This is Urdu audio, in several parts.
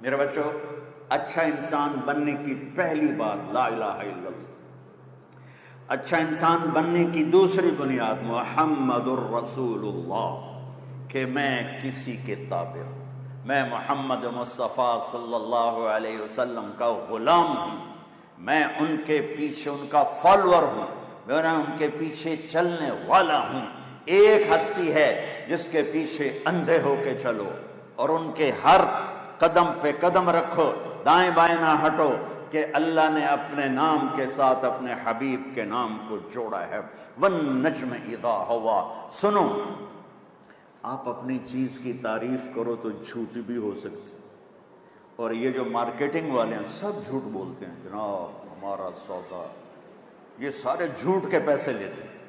میرے بچوں، اچھا انسان بننے کی پہلی بات لا الہ الا اللہ، اچھا انسان بننے کی دوسری بنیاد محمد الرسول اللہ، کہ میں کسی کے تابع ہوں، میں محمد مصطفیٰ صلی اللہ علیہ وسلم کا غلام ہوں، میں ان کے پیچھے ان کا فالوور ہوں، میں ان کے پیچھے چلنے والا ہوں۔ ایک ہستی ہے جس کے پیچھے اندھے ہو کے چلو اور ان کے ہر قدم پہ قدم رکھو، دائیں بائیں نہ ہٹو، کہ اللہ نے اپنے نام کے ساتھ اپنے حبیب کے نام کو جوڑا ہے۔ وَالنَّجْمِ اِذَا هَوَىٰ۔ سنو، آپ اپنی چیز کی تعریف کرو تو جھوٹی بھی ہو سکتی، اور یہ جو مارکیٹنگ والے ہیں سب جھوٹ بولتے ہیں، جناب ہمارا سودا، یہ سارے جھوٹ کے پیسے لیتے ہیں۔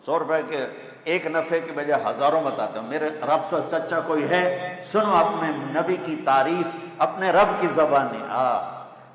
100 روپے کے ایک نفع کے بجائے ہزاروں بتاتے ہیں۔ میرے رب سے سچا کوئی ہے؟ سنو اپنے نبی کی تعریف اپنے رب کی زبانی۔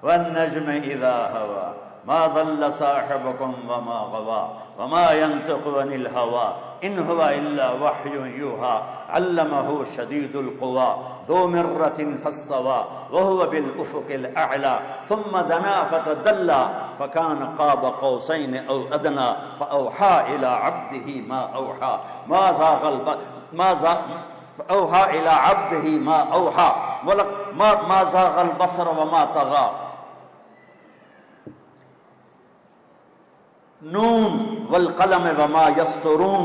وَالنَّجْمِ إِذَا هَوَىٰ مَا ضَلَّ صَاحِبُكُمْ وَمَا غَوَىٰ وَمَا يَنطِقُ عَنِ الْهَوَىٰ إِنْ هُوَ إِلَّا وَحْيٌ يُوحَىٰ عَلَّمَهُ شَدِيدُ الْقُوَىٰ ذُو مِرَّةٍ فَاسْتَوَىٰ وَهُوَ بِالْأُفُقِ الْأَعْلَىٰ ثُمَّ دَنَا فَتَدَلَّىٰ فَكَانَ قَابَ قَوْسَيْنِ أَوْ أَدْنَىٰ فَأَوْحَىٰ إِلَىٰ عَبْدِهِ مَا أَوْحَىٰ مَا زَاغَ الْبَصَرُ وَمَا طَغَىٰ۔ نون والقلم وما يسطرون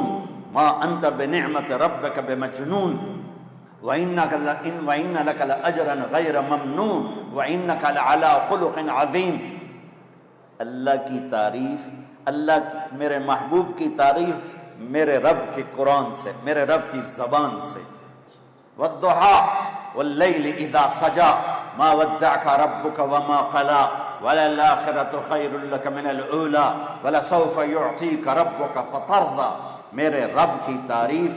ما انت بنعمت ربك بمجنون وان لك لاجرا غير ممنون وانك لعلى خلق عظيم۔ اللہ کی تعریف، میرے محبوب کی تعریف میرے رب کے قرآن سے، میرے رب کی زبان سے۔ والضحى والليل اذا سجى ما ودعك ربك وما قلى وَلَلْآخِرَةُ خَيْرٌ لَكَ مِنَ الْأُولَىٰ وَلَسَوْفَ يُعْطِيكَ رَبُّكَ فَتَرْضَىٰ۔ میرے رب کی تعریف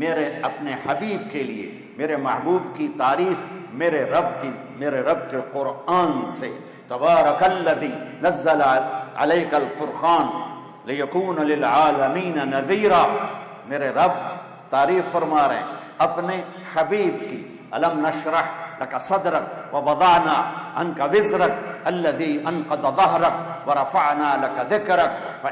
میرے اپنے حبیب کے لیے، میرے محبوب کی تعریف میرے رب کے قرآن سے۔ تبارک الذی نزل علیک الفرقان لیکون للعالمین نذیرا۔ میرے رب تعریف فرما رہے ہیں اپنے حبیب کی۔ الم نشرح لک صدرک ووضعنا عنک وزرک الذی انقض ظہرک ورفعنا لک ذکرک۔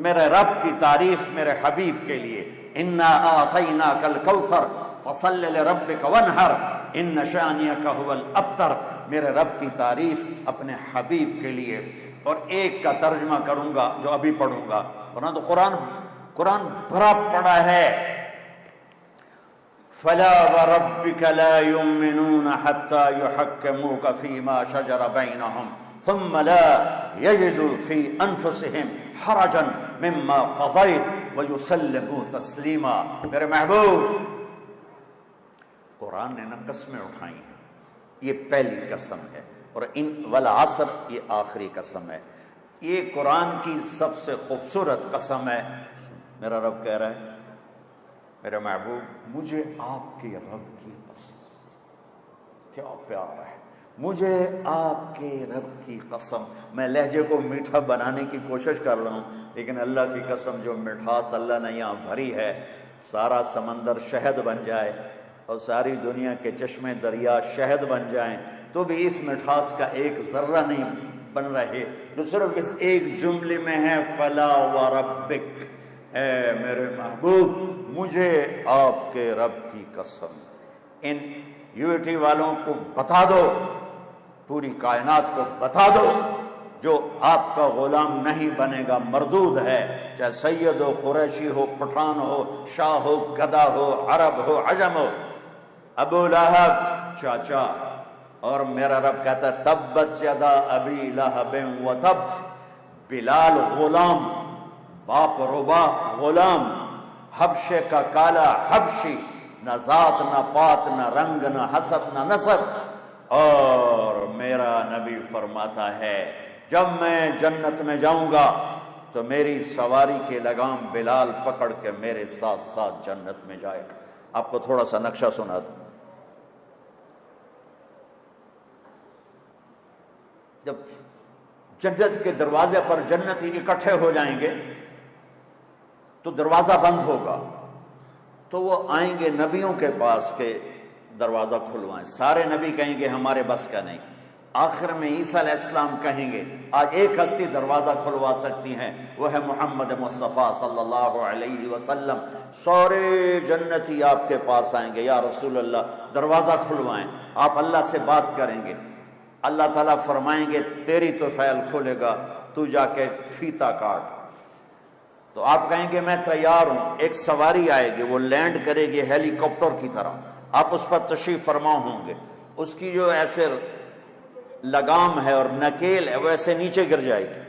میرے رب کی تعریف میرے حبیب کے لیے۔ انا اعطیناک الکوثر فصل لربک وانحر ان شانئک هو الابتر۔ میرے رب کی تعریف اپنے حبیب کے لیے۔ اور ایک کا ترجمہ کروں گا جو ابھی پڑھوں گا، ورنہ تو قرآن بھرا پڑا ہے۔ فلا وربك لا يؤمنون حتى يحكموك فيما شجر بينهم ثم لا يجدوا في أنفسهم حرجا مما قضيت ويسلموا تسليما۔ میرے محبوب، قرآن نے قسمیں اٹھائی ہیں، یہ پہلی قسم ہے، اور ان والعصر یہ آخری قسم ہے۔ یہ قرآن کی سب سے خوبصورت قسم ہے۔ میرا رب کہہ رہا ہے میرے محبوب، مجھے آپ کے رب کی قسم، کیا پیار ہے، مجھے آپ کے رب کی قسم۔ میں لہجے کو میٹھا بنانے کی کوشش کر رہا ہوں، لیکن اللہ کی قسم جو مٹھاس اللہ نے یہاں بھری ہے، سارا سمندر شہد بن جائے اور ساری دنیا کے چشمے دریا شہد بن جائیں تو بھی اس مٹھاس کا ایک ذرہ نہیں بن رہے، جو صرف اس ایک جملے میں ہے، فلا وربک، اے میرے محبوب مجھے آپ کے رب کی قسم۔ ان یونٹی والوں کو بتا دو، پوری کائنات کو بتا دو، جو آپ کا غلام نہیں بنے گا مردود ہے، چاہے سید ہو، قریشی ہو، پٹھان ہو، شاہ ہو، گدھا ہو، عرب ہو، عجم ہو، ابو لہب چاچا۔ اور میرا رب کہتا ہے تبت یدا ابی لہب وتب، بلال غلام، باپ ربا غلام، حبشے کا کالا حبشی، نہ ذات نہ پات نہ رنگ نہ حسب نہ نسب۔ اور میرا نبی فرماتا ہے جب میں جنت میں جاؤں گا تو میری سواری کے لگام بلال پکڑ کے میرے ساتھ ساتھ جنت میں جائے گا۔ آپ کو تھوڑا سا نقشہ سنا دوں۔ جب جنت کے دروازے پر جنتی اکٹھے ہو جائیں گے تو دروازہ بند ہوگا، تو وہ آئیں گے نبیوں کے پاس کہ دروازہ کھلوائیں۔ سارے نبی کہیں گے ہمارے بس کا نہیں، آخر میں عیسیٰ علیہ السلام کہیں گے آج ایک ہستی دروازہ کھلوا سکتی ہیں، وہ ہے محمد مصطفیٰ صلی اللہ علیہ وسلم۔ سارے جنتی آپ کے پاس آئیں گے، یا رسول اللہ دروازہ کھلوائیں، آپ اللہ سے بات کریں گے۔ اللہ تعالیٰ فرمائیں گے تیری تو فعل کھولے گا، تو جا کے فیتا کاٹ۔ تو آپ کہیں گے میں تیار ہوں۔ ایک سواری آئے گی، وہ لینڈ کرے گی ہیلی کاپٹر کی طرح، آپ اس پر تشریف فرما ہوں گے، اس کی جو ایسے لگام ہے اور نکیل ہے وہ ایسے نیچے گر جائے گی۔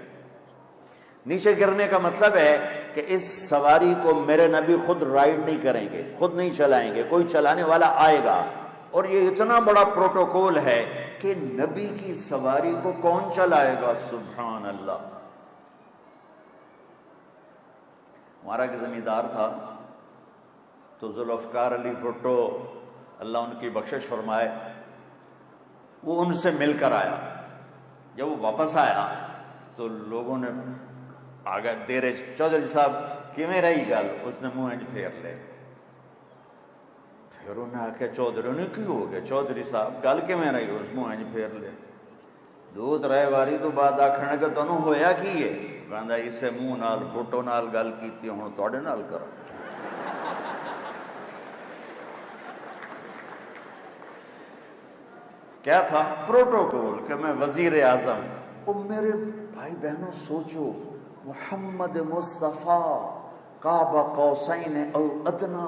نیچے گرنے کا مطلب ہے کہ اس سواری کو میرے نبی خود رائڈ نہیں کریں گے، خود نہیں چلائیں گے، کوئی چلانے والا آئے گا۔ اور یہ اتنا بڑا پروٹوکول ہے کہ نبی کی سواری کو کون چلائے گا؟ سبحان اللہ۔ ہمارا ایک زمیندار تھا تو ذوالفقار علی بھٹو اللہ ان کی بخشش فرمائے، وہ ان سے مل کر آیا۔ جب وہ واپس آیا تو لوگوں نے آگے دیرے چودھری صاحب کیویں رہی گل، اس نے منہ انج پھیر لے۔ پھر انہیں آکھیا چودھری نے کی ہو گیا؟ چودھری صاحب گل کیویں رہی؟ اس منہ انج پھیر لے۔ دو ترے واری تو بعد آکھنے کہ تانوں ہویا کی ہے؟ کہندا اسے منہ نال بھٹو نال گل کیتی، ہن تواڈے نال کراں۔ کیا تھا؟ پروٹوکول کہ میں وزیر اعظم۔ او میرے بھائی بہنوں سوچو، محمد مصطفیٰ قاب قوسین او ادنا،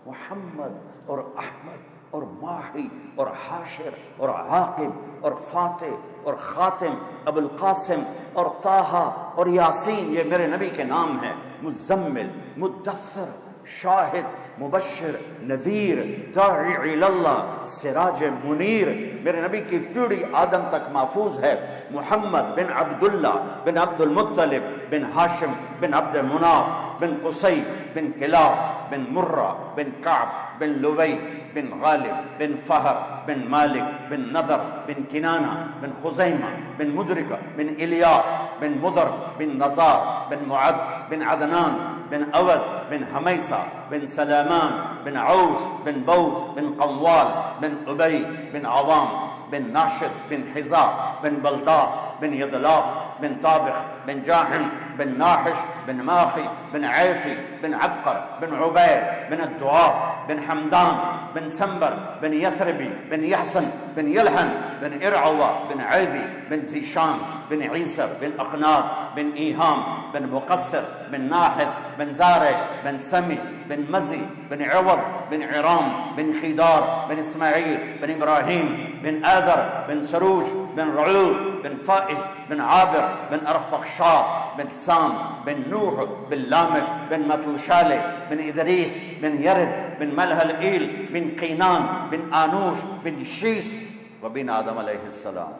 محمد اور احمد اور ماہی اور حاشر اور عاقب اور فاتح اور خاتم، ابو القاسم اور طٰہٰ اور یاسین، یہ میرے نبی کے نام ہیں۔ مزمل، مدثر، شاہد، مبشر، نذیر، داعی الی اللہ، سراج منیر، میرے نبی کی پیڑھی آدم تک محفوظ ہے۔ محمد بن عبداللہ بن عبد المطلب بن ہاشم بن عبد مناف بن قصی بن کلاب بن مرہ بن کعب بن لوی بن غالب بن فہر بن مالک بن نضر بن کنانہ بن خزیمہ بن مدرکہ بن الیاس بن مدر بن نزار بن معد بن عدنان بن اود بن حمیسہ بن سلامان بن عوس بن بوز بن قوال بن ابی بن عوام بن ناشد بن حزا بن بلداس بن یدلاف بن طابخ بن جاحم بن ناحش بن ماخی بن عیفی بن عبقر بن عبید بن الدعاء بن حمدان بن سنبر بن یثربی بن یحسن بن یلحن بن ارعوہ بن عیدی بن زیشان بن عیسر بن اقناد بن ایہام بن مقصر بن ناحث بن زارع بن سمی بن مزی بن عوض بن عرام بن خیدار بن اسماعیل بن ابراہیم بن آدر بن سروج بن رعوع بن فائج بن عابر بن ارفقشاد بن سام بن نوح بن لامک بن متوشالے بن ادریس بن یرد بن ملہل ایل بن قینان بن آنوش بن شیس وبن آدم علیہ السلام۔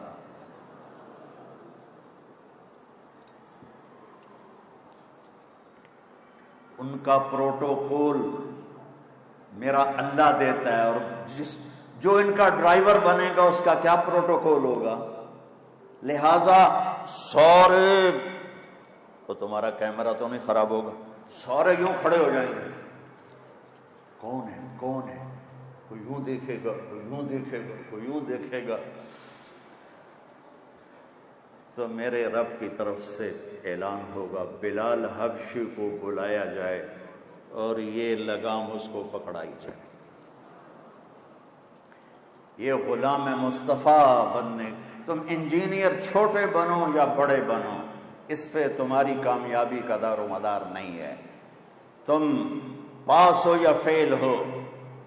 ان کا پروٹوکول میرا اللہ دیتا ہے، اور جو ان کا ڈرائیور بنے گا اس کا کیا پروٹوکول ہوگا؟ لہذا سارے، وہ تمہارا کیمرہ تو نہیں خراب ہوگا، سارے یوں کھڑے ہو جائیں گے، کون ہے کون ہے، کوئی یوں دیکھے گا، کوئی یوں دیکھے گا، کوئی یوں دیکھے گا۔ تو میرے رب کی طرف سے اعلان ہوگا بلال حبشی کو بلایا جائے اور یہ لگام اس کو پکڑائی جائے۔ یہ غلام مصطفیٰ بننے، تم انجینئر چھوٹے بنو یا بڑے بنو، اس پہ تمہاری کامیابی کا دار و مدار نہیں ہے۔ تم پاس ہو یا فیل ہو،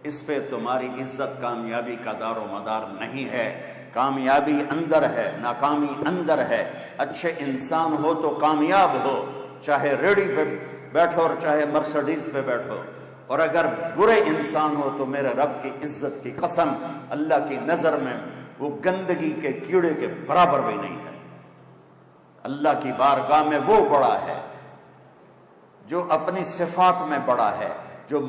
اس پہ تمہاری عزت کامیابی کا دار و مدار نہیں ہے۔ کامیابی اندر ہے، ناکامی اندر ہے۔ اچھے انسان ہو تو کامیاب ہو، چاہے ریڑھی پہ بیٹھو اور چاہے مرسڈیز پہ بیٹھو، اور اگر برے انسان ہو تو میرے رب کی عزت کی قسم اللہ کی نظر میں وہ گندگی کے کیڑے کے برابر بھی نہیں ہے۔ اللہ کی بارگاہ میں وہ بڑا ہے جو اپنی صفات میں بڑا ہے، جو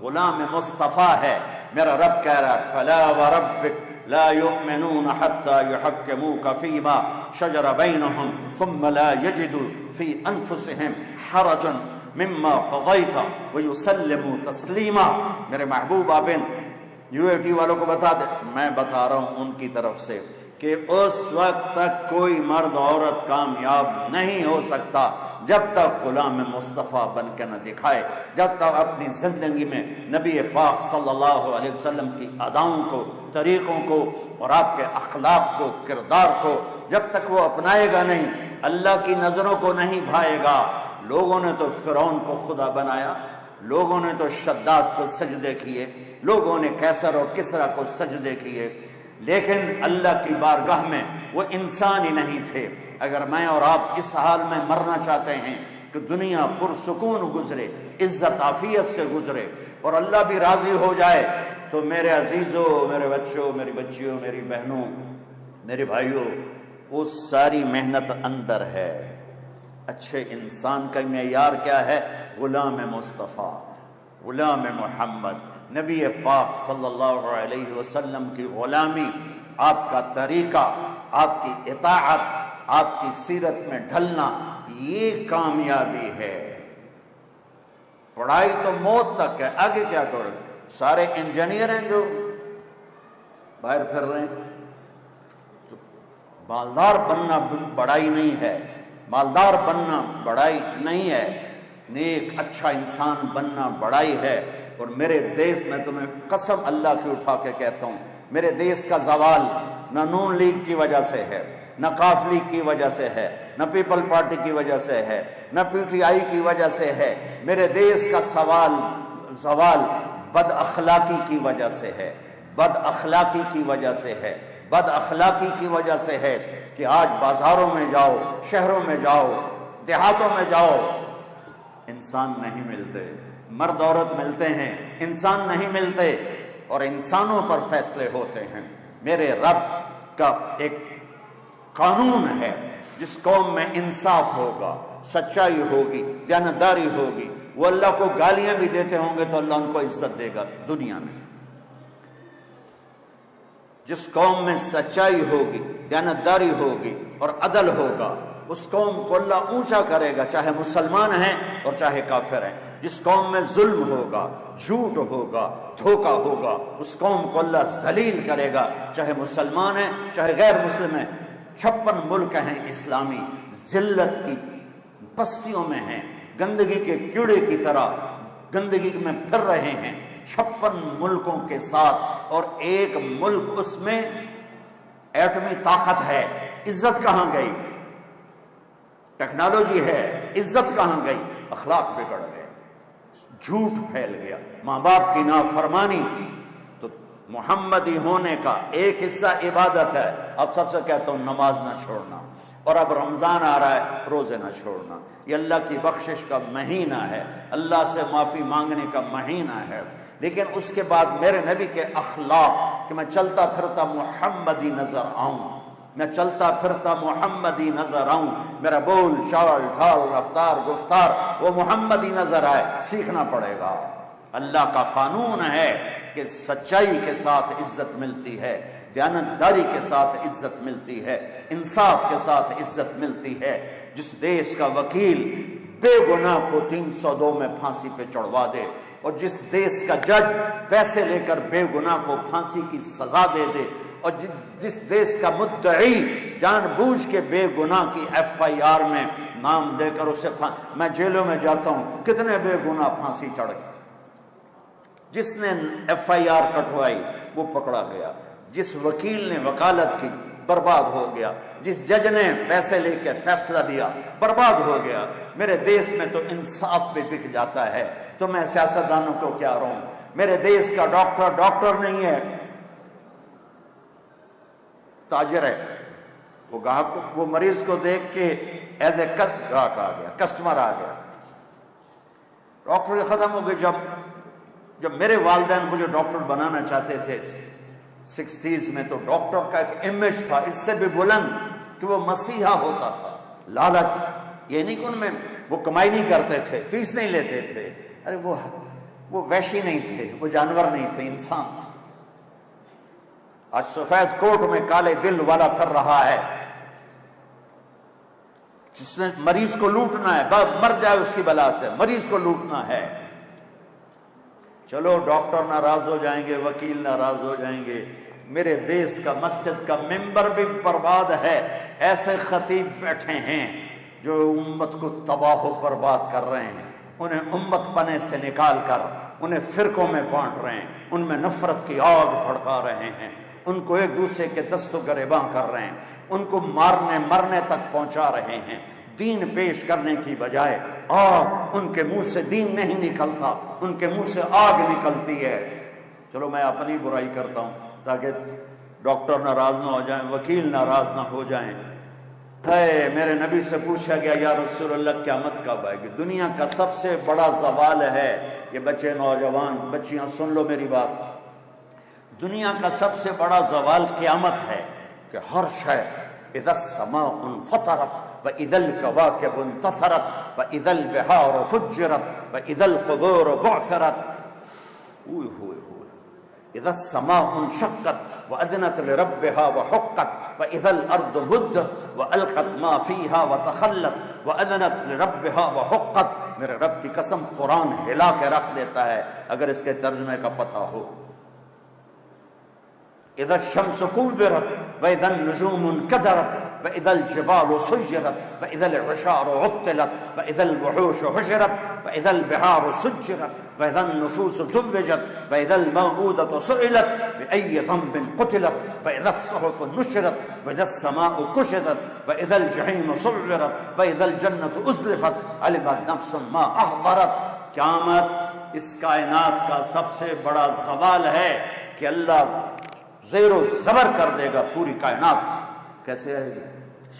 غلام مصطفیٰ ہے۔ میرا رب کہہ رہا ہے فلا وربک لا يؤمنون حتى يحكموك فيما شجر بينهم ثم لا يجدوا في انفسهم حرجا مما قضيت ويسلموا تسليما۔ میرے محبوب آپ UAT والوں کو بتا دے، میں بتا رہا ہوں ان کی طرف سے کہ اس وقت تک کوئی مرد عورت کامیاب نہیں ہو سکتا جب تک غلام مصطفیٰ بن کے نہ دکھائے، جب تک اپنی زندگی میں نبی پاک صلی اللہ علیہ وسلم کی اداؤں کو، طریقوں کو اور آپ کے اخلاق کو، کردار کو جب تک وہ اپنائے گا نہیں، اللہ کی نظروں کو نہیں بھائے گا۔ لوگوں نے تو فرعون کو خدا بنایا، لوگوں نے تو شداد کو سجدے کیے، لوگوں نے کیسر اور کسرا کو سجدے کیے، لیکن اللہ کی بارگاہ میں وہ انسان ہی نہیں تھے۔ اگر میں اور آپ اس حال میں مرنا چاہتے ہیں کہ دنیا پرسکون گزرے، عزت عافیت سے گزرے اور اللہ بھی راضی ہو جائے، تو میرے عزیزوں، میرے بچوں، میری بچیوں، میری بہنوں، میرے بھائیوں، وہ ساری محنت اندر ہے۔ اچھے انسان کا معیار کیا ہے؟ غلام مصطفیٰ، غلام محمد، نبی پاک صلی اللہ علیہ وسلم کی غلامی، آپ کا طریقہ، آپ کی اطاعت، آپ کی سیرت میں ڈھلنا، یہ کامیابی ہے۔ پڑھائی تو موت تک ہے، آگے کیا کرو؟ سارے انجینئر ہیں جو باہر پھر رہے ہیں۔ تو مالدار بننا بڑائی نہیں ہے، مالدار بننا بڑائی نہیں ہے، نیک اچھا انسان بننا بڑائی ہے۔ اور میرے دیش میں تمہیں قسم اللہ کی اٹھا کے کہتا ہوں، میرے دیش کا زوال نہ نون لیگ کی وجہ سے ہے، نہ کاف لیگ کی وجہ سے ہے، نہ پیپل پارٹی کی وجہ سے ہے، نہ PTI کی وجہ سے ہے۔ میرے دیش کا زوال بد اخلاقی کی وجہ سے ہے، بد اخلاقی کی وجہ سے ہے، بد اخلاقی کی وجہ سے ہے کہ آج بازاروں میں جاؤ، شہروں میں جاؤ، دیہاتوں میں جاؤ، انسان نہیں ملتے، مرد عورت ملتے ہیں، انسان نہیں ملتے، اور انسانوں پر فیصلے ہوتے ہیں۔ میرے رب کا ایک قانون ہے، جس قوم میں انصاف ہوگا، سچائی ہوگی، دیانتداری ہوگی، وہ اللہ کو گالیاں بھی دیتے ہوں گے تو اللہ ان کو عزت دے گا دنیا میں۔ جس قوم میں سچائی ہوگی، دیانتداری ہوگی اور عدل ہوگا، اس قوم کو اللہ اونچا کرے گا، چاہے مسلمان ہیں اور چاہے کافر ہیں۔ جس قوم میں ظلم ہوگا، جھوٹ ہوگا، دھوکہ ہوگا، اس قوم کو اللہ ذلیل کرے گا، چاہے مسلمان ہیں چاہے غیر مسلم ہیں۔ 56 ملک ہیں اسلامی، ذلت کی بستیوں میں ہیں، گندگی کے کیڑے کی طرح گندگی میں پھر رہے ہیں 56 ملکوں کے ساتھ، اور ایک ملک اس میں ایٹمی طاقت ہے، عزت کہاں گئی؟ ٹیکنالوجی ہے، عزت کہاں گئی؟ اخلاق بگڑ گئے، جھوٹ پھیل گیا، ماں باپ کی نافرمانی۔ تو محمدی ہونے کا ایک حصہ عبادت ہے۔ اب سب سے کہتا ہوں نماز نہ چھوڑنا، اور اب رمضان آ رہا ہے، روزے نہ چھوڑنا۔ یہ اللہ کی بخشش کا مہینہ ہے، اللہ سے معافی مانگنے کا مہینہ ہے، لیکن اس کے بعد میرے نبی کے اخلاق کہ میں چلتا پھرتا محمدی نظر آؤں، میں چلتا پھرتا محمدی نظر آؤں، میرا بول چال ڈھال رفتار گفتار وہ محمدی نظر آئے، سیکھنا پڑے گا۔ اللہ کا قانون ہے کہ سچائی کے ساتھ عزت ملتی ہے، دیانتداری کے ساتھ عزت ملتی ہے، انصاف کے ساتھ عزت ملتی ہے۔ جس دیش کا وکیل بے گناہ کو 302 میں پھانسی پہ چڑھوا دے، اور جس دیش کا جج پیسے لے کر بے گناہ کو پھانسی کی سزا دے دے، اور جس دیش کا مدعی جان بوجھ کے بے گناہ کی FIR میں نام دے کر اسے میں جیلوں میں جاتا ہوں، کتنے بے گناہ پھانسی چڑھ گئے۔ جس نے FIR کٹوائی وہ پکڑا گیا، جس وکیل نے وکالت کی برباد ہو گیا، جس جج نے پیسے لے کے فیصلہ دیا برباد ہو گیا۔ میرے دیش میں تو انصاف بھی بک جاتا ہے، تو میں سیاستدانوں کو کیا رہوں؟ میرے دیش کا ڈاکٹر نہیں ہے، تاجر ہے، وہ گاہک، وہ مریض کو دیکھ کے ایز اے گاہک آ گیا، کسٹمر آ گیا۔ ڈاکٹر ختم ہو گئے۔ جب میرے والدین مجھے ڈاکٹر بنانا چاہتے تھے 60s میں، تو ڈاکٹر کا ایک امیج تھا اس سے بھی بلند کہ وہ مسیحا ہوتا تھا۔ لالچ یہ نہیں کہ ان میں وہ کمائی نہیں کرتے تھے، فیس نہیں لیتے تھے، ارے وہ وحشی نہیں تھے، وہ جانور نہیں تھے، انسان تھے۔ آج سفید کوٹ میں کالے دل والا پھر رہا ہے، جس نے مریض کو لوٹنا ہے، مر جائے اس کی بلا سے، مریض کو لوٹنا ہے۔ چلو ڈاکٹر ناراض ہو جائیں گے، وکیل ناراض ہو جائیں گے، میرے دیس کا مسجد کا ممبر بھی برباد ہے۔ ایسے خطیب بیٹھے ہیں جو امت کو تباہ و برباد کر رہے ہیں، انہیں امت پنے سے نکال کر انہیں فرقوں میں بانٹ رہے ہیں، ان میں نفرت کی آگ بھڑکا رہے ہیں، ان کو ایک دوسرے کے دست و گریباں کر رہے ہیں، ان کو مارنے مرنے تک پہنچا رہے ہیں۔ دین پیش کرنے کی بجائے آگ، ان کے منہ سے دین نہیں نکلتا، ان کے منہ سے آگ نکلتی ہے۔ چلو میں اپنی برائی کرتا ہوں تاکہ ڈاکٹر ناراض نہ ہو جائیں، وکیل ناراض نہ ہو جائیں۔ ہے میرے نبی سے پوچھا گیا یا رسول اللہ قیامت کب آئے گی؟ دنیا کا سب سے بڑا زوال ہے، یہ بچے نوجوان بچیاں سن لو میری بات، دنیا کا سب سے بڑا زوال قیامت ہے کہ ہر شے اذا السماء انفطرت وَإِذَا الْكَوَاكِبُ انتثرت وَإِذَا الْبِحَارُ فُجِّرت وَإِذَا الْقُبُورُ بُعْثِرت، اوئے ہوئے ہوئے، اذا السماء انشقت وَأَذِنَتْ لِرَبِّهَا وَحُقَّتْ وَإِذَا الْأَرْضُ مُدَّتْ وَأَلْقَتْ مَا فِيهَا وَتَخَلَّتْ وَأَذِنَتْ لِرَبِّهَا وَحُقَّتْ۔ میرے رب کی قسم قرآن ہلا کے رکھ دیتا ہے اگر اس کے ترجمے کا پتہ ہو۔ اذا الشمس كورت واذا النجوم انكدرت واذا الجبال سيرت واذا العشار عطلت واذا الوحوش حشرت واذا البحار سجرت واذا النفوس زوجت واذا الموءودة سئلت بأي ذنب قتلت واذا الصحف نشرت واذا السماء كشطت واذا الجحيم سعرت واذا الجنة أزلفت علمت نفس ما أحضرت۔ قیامت اس کائنات کا سب سے بڑا زوال ہے کہ اللہ زیر و زبر کر دے گا پوری کائنات۔ کیسے آئے گی؟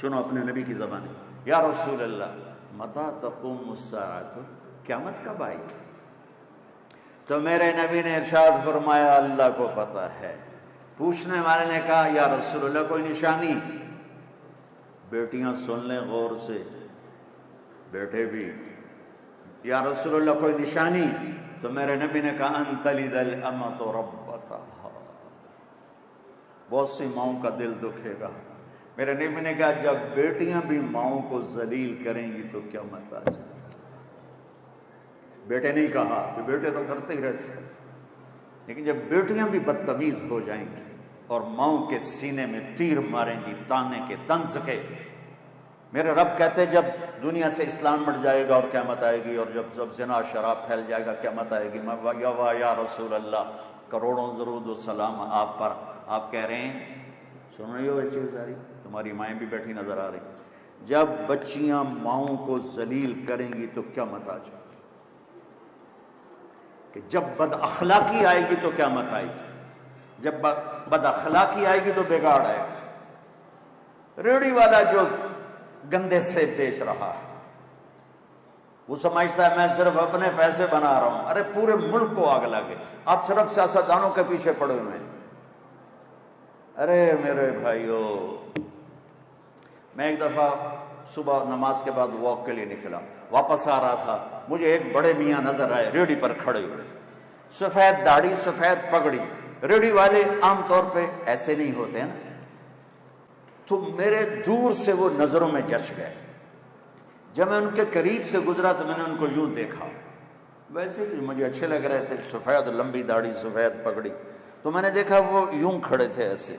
سنو اپنے نبی کی زبان، یا رسول اللہ متی تقوم الساعۃ، قیامت کب آئے گی؟ تو میرے نبی نے ارشاد فرمایا اللہ کو پتہ ہے۔ پوچھنے والے نے کہا یا رسول اللہ کوئی نشانی؟ بیٹیاں سن لیں غور سے، بیٹے بھی، یا رسول اللہ کوئی نشانی؟ تو میرے نبی نے کہا ان تلد الامۃ ربتہا، بہت سی ماؤں کا دل دکھے گا۔ میرے نبی نے کہا جب بیٹیاں بھی ماؤں کو ذلیل کریں گی تو قیامت آ جائے گی۔ بیٹے نہیں کہا کہ بیٹے تو کرتے ہی رہتے، لیکن جب بیٹیاں بھی بدتمیز ہو جائیں گی اور ماؤں کے سینے میں تیر ماریں گی تانے کے طنز کے، میرے رب کہتے جب دنیا سے اسلام مٹ جائے گا اور قیامت آئے گی، اور جب سب زنا شراب پھیل جائے گا قیامت آئے گی، میں یا رسول اللہ کروڑوں درود و سلام آپ پر۔ آپ کہہ رہے ہیں سن رہی ہو یہ چیز ساری، تمہاری مائیں بھی بیٹھی نظر آ رہی، جب بچیاں ماؤں کو ذلیل کریں گی تو قیامت آ جائے گی، کہ جب بد اخلاقی آئے گی تو قیامت آئے گی، جب بد اخلاقی آئے گی تو بگاڑ آئے گا۔ ریڑھی والا جو گندے سے بیچ رہا ہے وہ سمجھتا ہے میں صرف اپنے پیسے بنا رہا ہوں، ارے پورے ملک کو آگ لگے، آپ صرف سیاستدانوں کے پیچھے پڑے ہوئے ہیں۔ ارے میرے بھائیو، میں ایک دفعہ صبح نماز کے بعد واک کے لیے نکلا، واپس آ رہا تھا، مجھے ایک بڑے میاں نظر آئے ریڑھی پر کھڑے ہوئے، سفید داڑھی سفید پگڑی۔ ریڑھی والے عام طور پہ ایسے نہیں ہوتے ہیں نا، تو میرے دور سے وہ نظروں میں جچ گئے۔ جب میں ان کے قریب سے گزرا تو میں نے ان کو یوں دیکھا، ویسے ہی مجھے اچھے لگ رہے تھے، سفید لمبی داڑھی سفید پگڑی، تو میں نے دیکھا وہ یوں کھڑے تھے ایسے،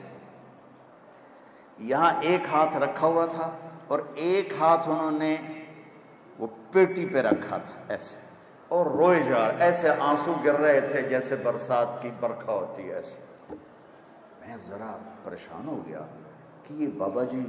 یہاں ایک ہاتھ رکھا ہوا تھا اور ایک ہاتھ انہوں نے وہ پیٹی پہ رکھا تھا ایسے، اور روئے جا رہے، ایسے آنسو گر رہے تھے جیسے برسات کی برکھا ہوتی ہے ایسے۔ میں ذرا پریشان ہو گیا کہ یہ بابا جی